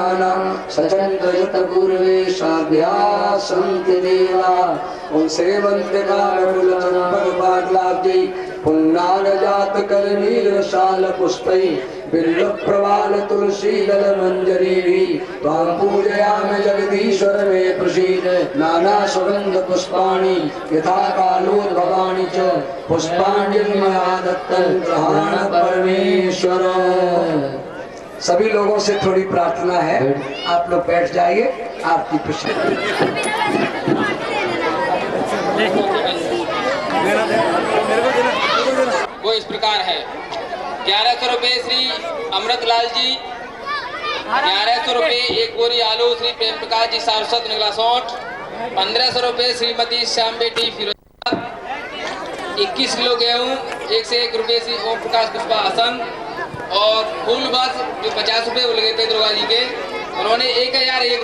विद्यमाना सचंद्रयुत पूर्वे साभ्यासन्ति देवा ओं सेवन्ते कालकुल चंपक पाटलाब्जी पुन्नागजात करनीरसाल पुष्पै बिल्व प्रवाल तुलसी दल मंजरी त्वां पूजयामि जगदीश्वर मे प्रसीद नाना सुगंध पुष्पाणि यथा कालोद्भवानि च पुष्पाण्यन्मया दत्तं ग्रहाण परमेश्वर। सभी लोगों से थोड़ी प्रार्थना है, आप लोग बैठ जाइए, आपकी प्रसाद। वो इस प्रकार है। 1100 रुपये श्री अमृतलाल जी, 1100 रुपये एक बोरी आलू श्री प्रेम प्रकाश जी सारस्वत निगलासोट, 1500 रुपये श्रीमती श्याम बेटी फिरोजाबाद, 21 किलो गेहूँ 101 रुपये श्री ओम प्रकाश पुष्पा हसन और फूल बस जो 50 रुपये वो लगे थे दुर्गा जी के, उन्होंने 1001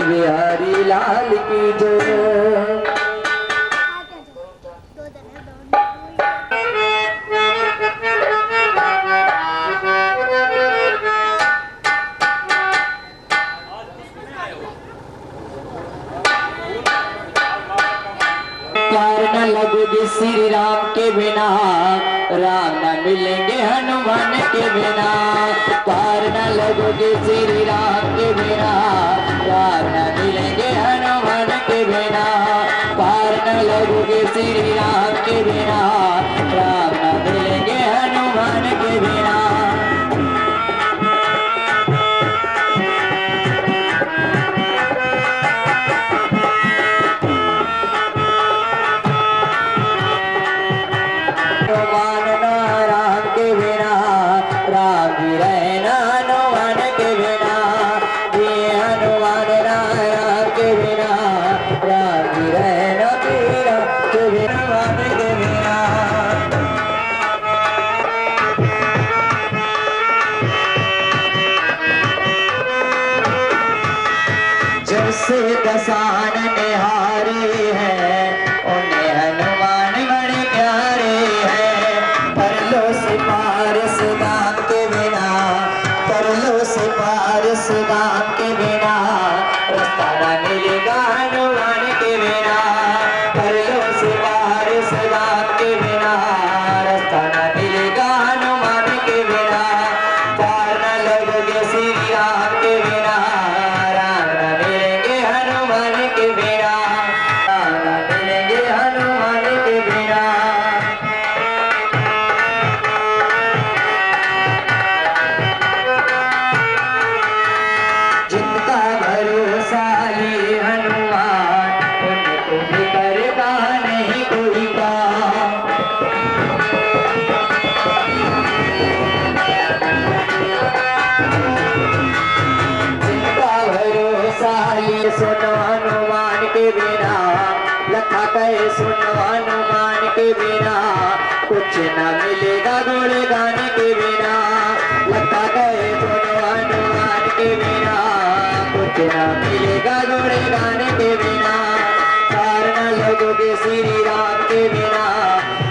बिहारी लाल की जय। श्री राम के बिना राम न मिलेंगे हनुमान के बिना, पार न लगोगे श्री राम के बिना राम न मिलेंगे हनुमान के बिना, पार न लगोगे श्री राम के बिना राम न मिलेंगे हनुमान के बिना। से दसानन हारे हैं उन्हें हनुमान बड़े प्यारे हैं, परलो से पारस दाम के बिना, परलो से पारस दाम के बिना रास्ता न मिलेगा हनुमान के बिना, परलो से पारस दाम के बिना रास्ता न मिलेगा हनुमान के बिना, पार न लगोगे श्री राम के बिना राम न मिलेंगे हनुमान के बिना, राम न मिलेंगे हनुमान के बिना। जिनका भरोसा ये हनुमान उनको भी करता नहीं कोई काम, जिनका भरोसा ये सुनो हनुमान के बिना, लखा कहे सुनो हनुमान के बिना कुछ न मिलेगा घोड़े गाने के बिना, लखा कहे सुनो हनुमान के बिना कुछ न मिलेगा घोड़े गाने के बिना, पार न लगोगे श्री राम के बिना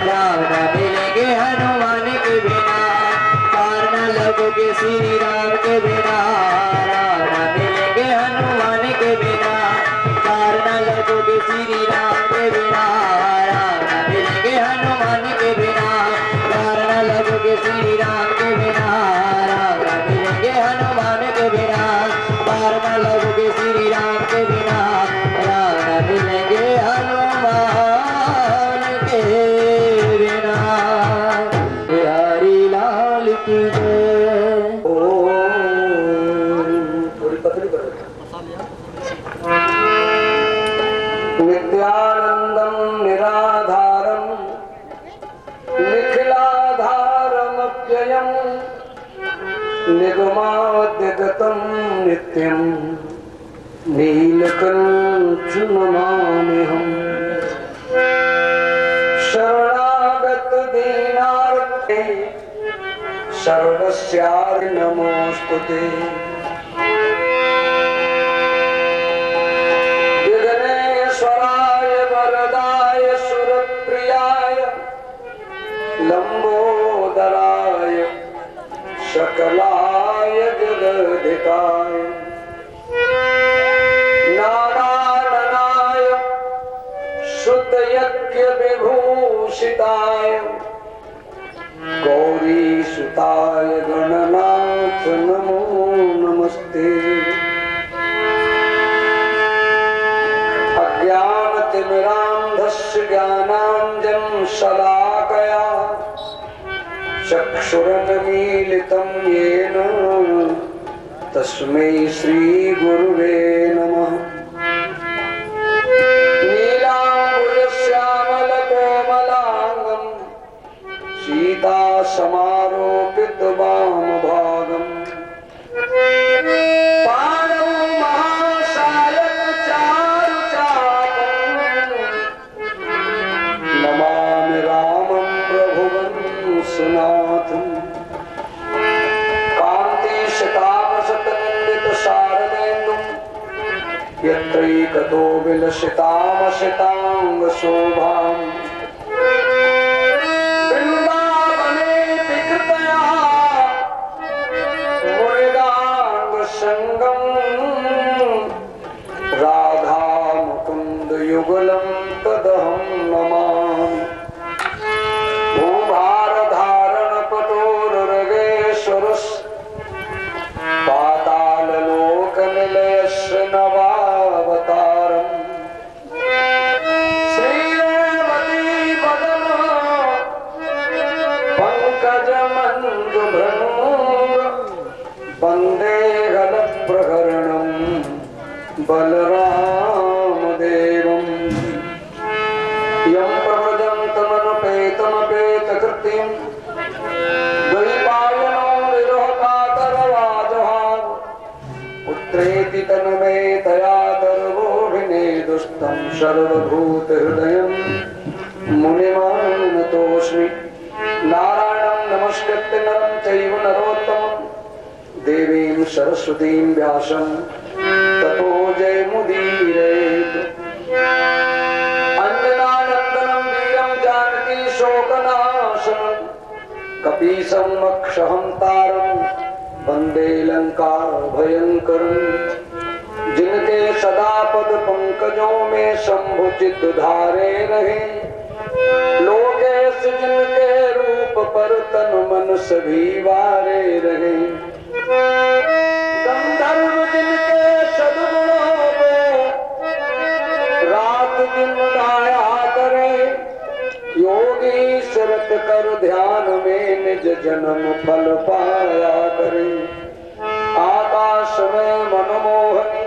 राम न मिलेंगे हनुमान के बिना, पार न लगोगे श्री राम के बिना राम न मिलेंगे हनुमान के बिना, पार न लगोगे श्री राम के बिना राम न मिलेंगे हनुमान के बिना, पार न लगोगे श्री राम के बिना राम न मिलेंगे हनुमान के बिना, पार न लगोगे श्री राम के बिना राम न मिलेंगे हनुमान के बिना। बिहारी लाल की जय। ओम नित्यानंदम निराधारम निखिलाधारमव्ययम् निगमाद्यगतं नित्यं नीलकण्ठं नमाम्यहम्। शरणागत सर्वस्यादि नमोस्तुते। विघ्नेश्वराय वरदाय सुरप्रियाय लंबोदराय सकलाय जगदिकाय नारायणाय शुद्धयज्ञ विभूषिताय गौरीसुताय गणनाथ नमो नमस्ते। अज्ञानतिमिरान्धस्य ज्ञानाञ्जनं शलाकया चक्षुरुन्मीलितं येन तस्मै श्रीगुरुवे नमः। नीलाम्बुजश्यामलकोमलाङ्गं सीतासमारोपितवामभागम् पाणौ महाशायकचारुचापम् नमामि रामं प्रभुवंशनाथम्। कान्तिशतामशतनिन्दितशारदेन्दुं यत्रैकतो विलसितामसिताङ्गशोभाम् राधा मुकुंद युगलं तदहं नमामि। भूभार धारण पटोरगेश्वरस् पाताल लोक निलयस्य नवावतारम्। श्रीरेवती वदन पंकज मंजुभृंग वंदे गलप्रहरणं बलरामदेवम्। यं प्रव्रजन्तमनुपेतमपेतकृतिं द्वैपायनो विरहकातरवाजहार पुत्रेति तन्मयतया तर्वोऽभिनेदुस्तं सर्वभूतहृदयं मुनिमानतोऽस्मि। नारायणं नमस्कृत्य नरं चैव नरोत्तमं देवीं सरस्वतीं व्यासं ततो जयमुदीरयेत्। अंजनानन्दनं वीरं जानकी शोकनाशनं कपीशं मक्षहंतारं वन्दे लंकाभयंकरं। जिनके सदा पद पंकजों में शंभुचित धारे रहे लोकेश जिनके रूप पर तन मन सभी वारे रहे। गंधर्व जिनके सद्गुणों को रात दिन गाया करे योगी शरत कर ध्यान में निज जन्म फल पाया करे। आकाश में मनमोहनी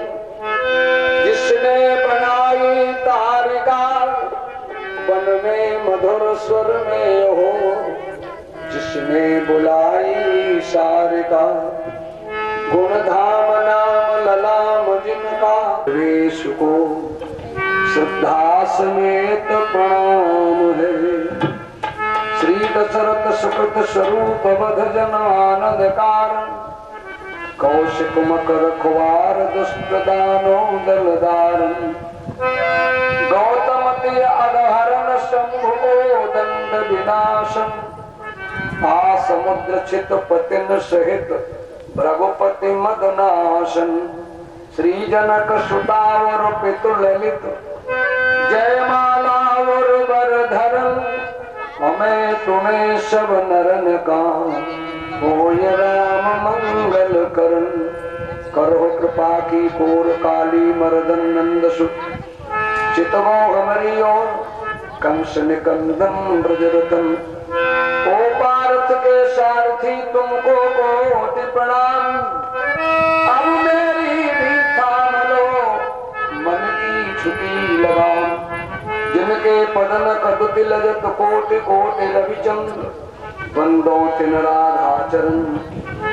जिसने बनाई तारिका वन में मधुर स्वर में हो जिसने बुलाई सारिका। गुणधाम नाम ललाम जिनका वेश को श्रद्धा समेत प्रणाम है। श्री दशरथ सुकृत स्वरूप वध जन आनंद कारण कौशिक मकर खुवार दुष्ट दानो दलदारण। गौतमति अदहरण शंभु दंड विनाशम आ समुद्र चित पतिन सहित रघुपति मदनाशन। श्री जनक सुतावर पितु ललित जयमालावर वरधरन हमें तुम्हें सब नरन का होय राम मंगल करन। करो कृपा की कोर काली मर्दन नंद सुत चितमोह हमारी ओर कंस निकंदन ब्रजरतन। ओ पार्थ के सारथी तुमको कोटि प्रणाम। अब मेरी भी थाम लो मन की छुटी लगाम। जिनके पदन कदुति लजत कोटि कोटि रविचंद्र बंदो तिन राधा चरण।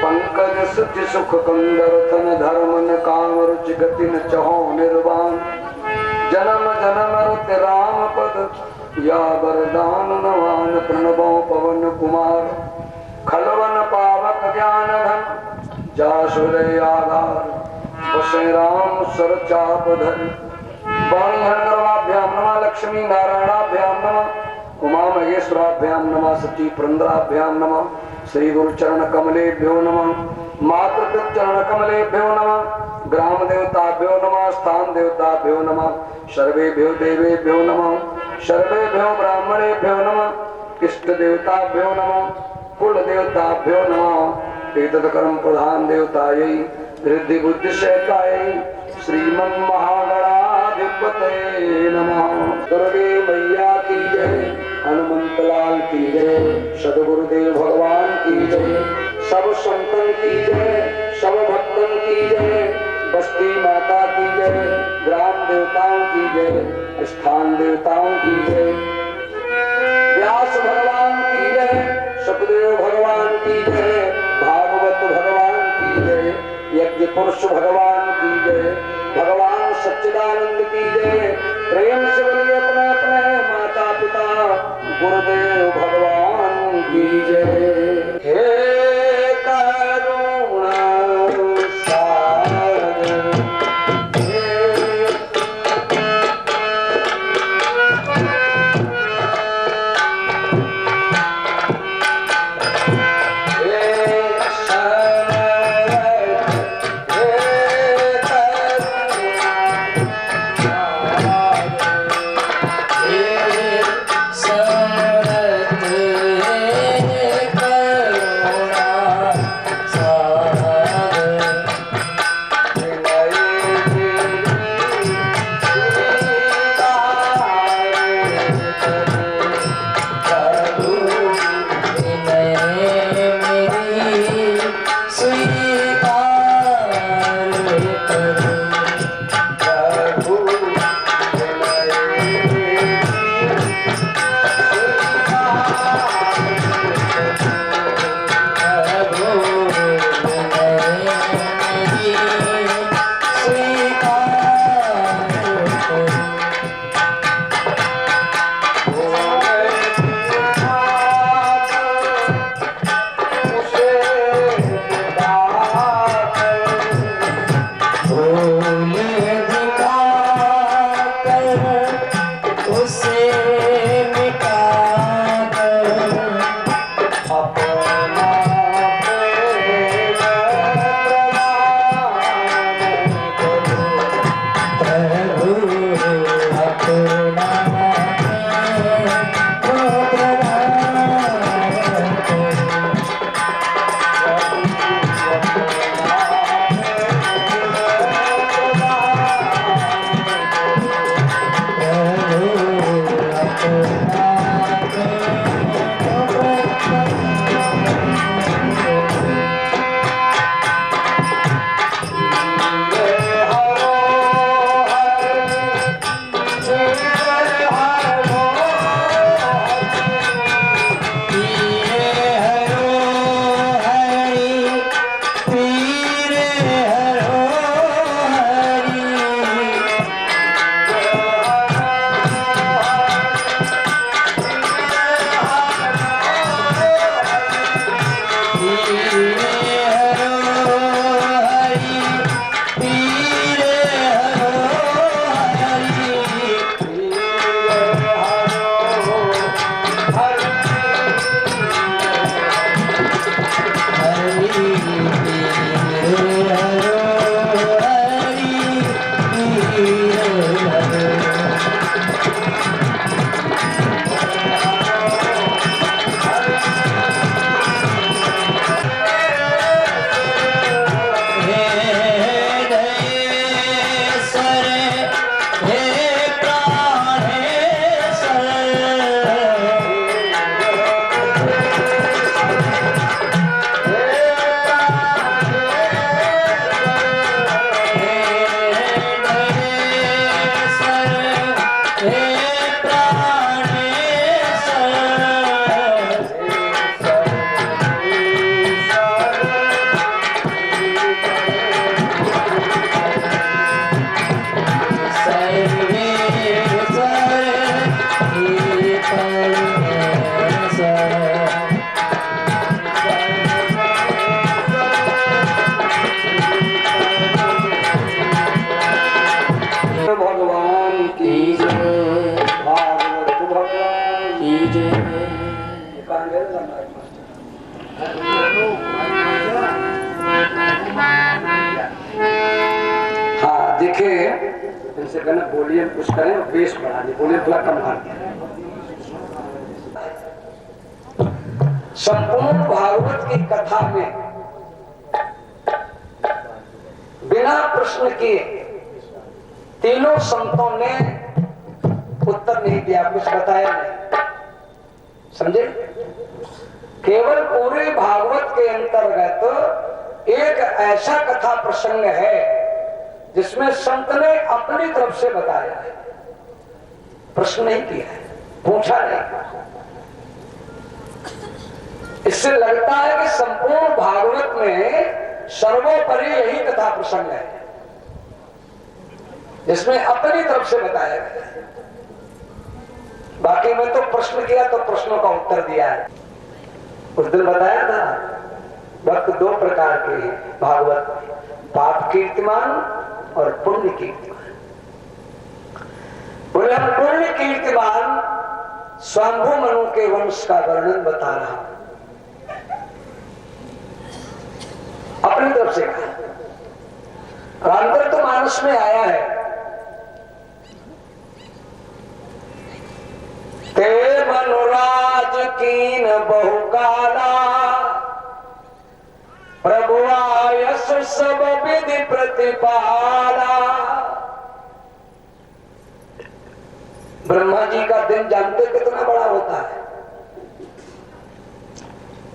पंकज सुच सुख कंदर तन धर्मन काम रुचि गति न चहो निर्वाण। जन्म जन्म रत राम पद या वरदान नवान प्रणवो पवन कुमार खलवन पावक ज्ञान धन जासुदय आधार बसे राम सर चाप धर बाणीहरणाभ्याम नमः लक्ष्मी नारायणाभ्याम नमः उमा महेश्वराभ्याम नमः सती पुरंदराभ्याम नमः श्री गुरुचरण कमलेभ्यो नमः मातृ चरण कमलेभ्यो नमः ग्राम देवताभ्यो नमः स्थान देवताभ्यो नमः सर्वेभ्यो देवेभ्यो नमः सर्वेभ्यो ब्राह्मणेभ्यो नमः इष्ट देवताभ्यो नमः कुल देवताभ्यो नमः एतत् कर्म प्रधान देवतायै रिद्धि बुद्धि सहितायै श्रीमन महागणाधिपते नमः। दुर्गे मैया की जय, हनुमंत लाल की जय, सदगुरुदेव भगवान की जय, सब संतन की जय, सब भक्तन की जय, बस्ती माता की जय, ग्राम देवताओं की जय, स्थान देवताओं की जय, व्यास भगवान की जय, सुखदेव भगवान की जय, भागवत भगवान की जय, यज्ञ पुरुष भगवान की जय, भगवान सच्चिदानंद की जय। प्रेम से बोलिए अपने अपने माता पिता गुरुदेव भगवान की जय। हे करुणा सागर सरत हाँ देखिए, इनसे कहना वॉल्यूम कुछ करें, बेस बढ़ा दे, वॉल्यूम थोड़ा कम कर दिया। संपूर्ण भागवत की कथा में बिना प्रश्न किए तीनों संतों ने उत्तर नहीं दिया, कुछ बताया नहीं, समझे? केवल पूरे भागवत के अंतर्गत एक ऐसा कथा प्रसंग है जिसमें संत ने अपनी तरफ से बताया है, प्रश्न नहीं किया है, पूछा नहीं। इससे लगता है कि संपूर्ण भागवत में सर्वोपरि यही कथा प्रसंग है जिसमें अपनी तरफ से बताया गया है। बाकी में तो प्रश्न किया तो प्रश्नों का उत्तर दिया है। उस दिन बताया था भक्त दो प्रकार के हैं भागवत में, पाप कीर्तिमान और पुण्य कीर्तिमान। बोले हम पुण्य कीर्तिमान स्वयंभू मनु के वंश का वर्णन बता रहा हूं, अपनी तरफ से कहा। रामचरित तो मानस में आया है, ते मनुराज कीन बहुकाला प्रभु आयस सब विधि प्रतिपाला। ब्रह्मा जी का दिन जानते कितना बड़ा होता है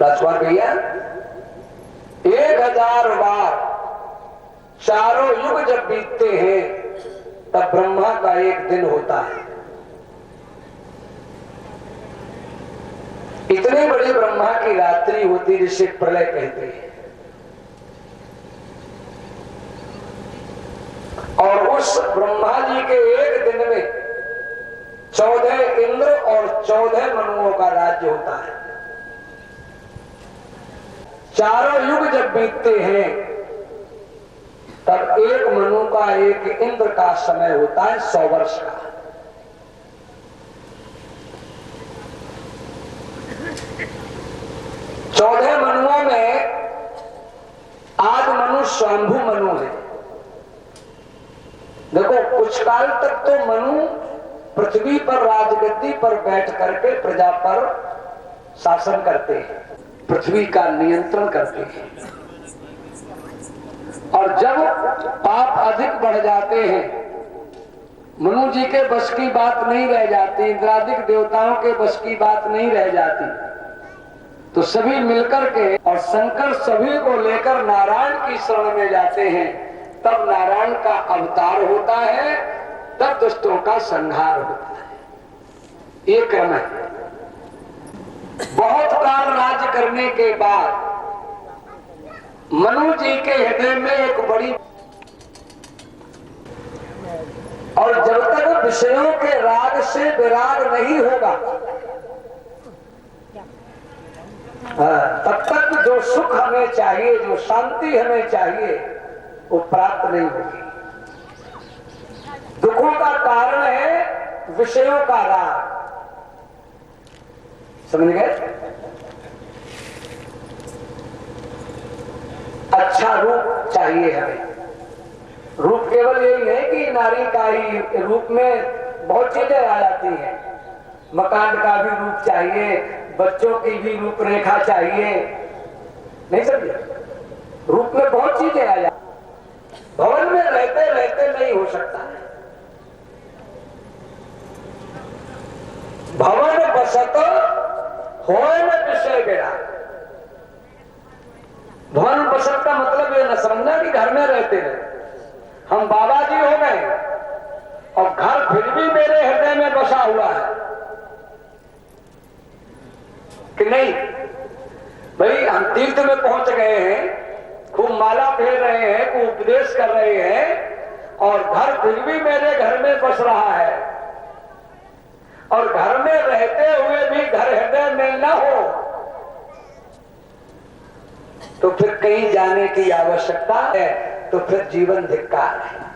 राजकुमार भैया? 1000 बार चारों युग जब बीतते हैं तब ब्रह्मा का एक दिन होता है। इतनी बड़ी ब्रह्मा की रात्रि होती जिसे प्रलय कहते हैं, और उस ब्रह्मा जी के एक दिन में 14 इंद्र और 14 मनुओं का राज्य होता है। चारों युग जब बीतते हैं तब एक मनु का एक इंद्र का समय होता है 100 वर्ष का। चौदह मनुओं में आज मनु स्वयंभू मनु है। देखो कुछ काल तक तो मनु पृथ्वी पर राजगद्दी पर बैठ करके प्रजा पर शासन करते हैं, पृथ्वी का नियंत्रण करते हैं, और जब पाप अधिक बढ़ जाते हैं, मनु जी के बस की बात नहीं रह जाती, इंद्रादिक देवताओं के बस की बात नहीं रह जाती, तो सभी मिलकर के और शंकर सभी को लेकर नारायण की शरण में जाते हैं। तब नारायण का अवतार होता है, तब दुष्टों का संहार होता है। ये क्रम है। बहुत काल राज्य करने के बाद मनु जी के हृदय में एक बड़ी, और जब तक विषयों के राग से विराग नहीं होगा तब तक जो सुख हमें चाहिए, जो शांति हमें चाहिए, वो प्राप्त नहीं होगी। दुखों का कारण है विषयों का राग, समझ गए? अच्छा रूप चाहिए हमें। रूप केवल यही नहीं कि नारी का ही रूप में बहुत चीजें आ जाती हैं, मकान का भी रूप चाहिए, बच्चों की भी रूपरेखा चाहिए, नहीं समझे? रूप में बहुत चीजें आ जाती, भवन में रहते रहते नहीं हो सकता है। भवन बसत होए न विषय बेड़ा। भवन बसत का मतलब ये न समझना कि घर में रहते रहे। हम बाबा जी हो गए और घर फिर भी मेरे हृदय में बसा हुआ है कि नहीं? भाई हम तीर्थ में पहुंच गए हैं, खूब माला फेर रहे हैं, खूब उपदेश कर रहे हैं, और घर फिर भी मेरे घर में बस रहा है, और घर में रहते हुए भी घर हृदय में न हो, तो फिर कहीं जाने की आवश्यकता है, तो फिर जीवन धिक्कार है।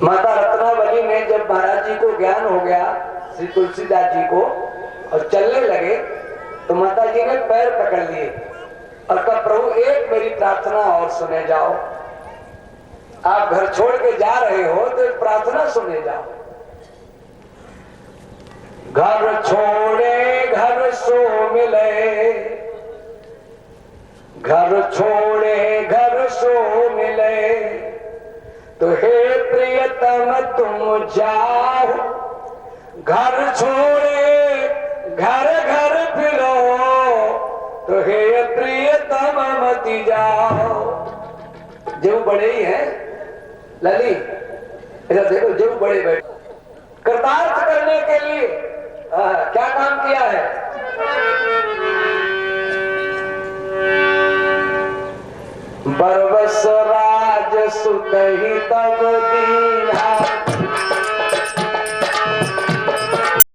माता रत्नावली में जब महाराज जी को ज्ञान हो गया श्री तुलसीदास जी को और चलने लगे तो माता जी ने पैर पकड़ लिए और कहा प्रभु एक मेरी प्रार्थना और सुने जाओ। आप घर छोड़ के जा रहे हो तो एक प्रार्थना सुने जाओ। घर छोड़े घर सो मिले, घर छोड़े घर सो मिले, तो हे प्रियतम तुम जाओ। घर छोड़े घर घर फिरो, तो हे प्रियतम मत जाओ। जो बड़े ही हैं लली, इधर देखो, जो बड़े बैठे कृतार्थ करने के लिए क्या काम किया है। बरबस राज सुत ही तब दीना,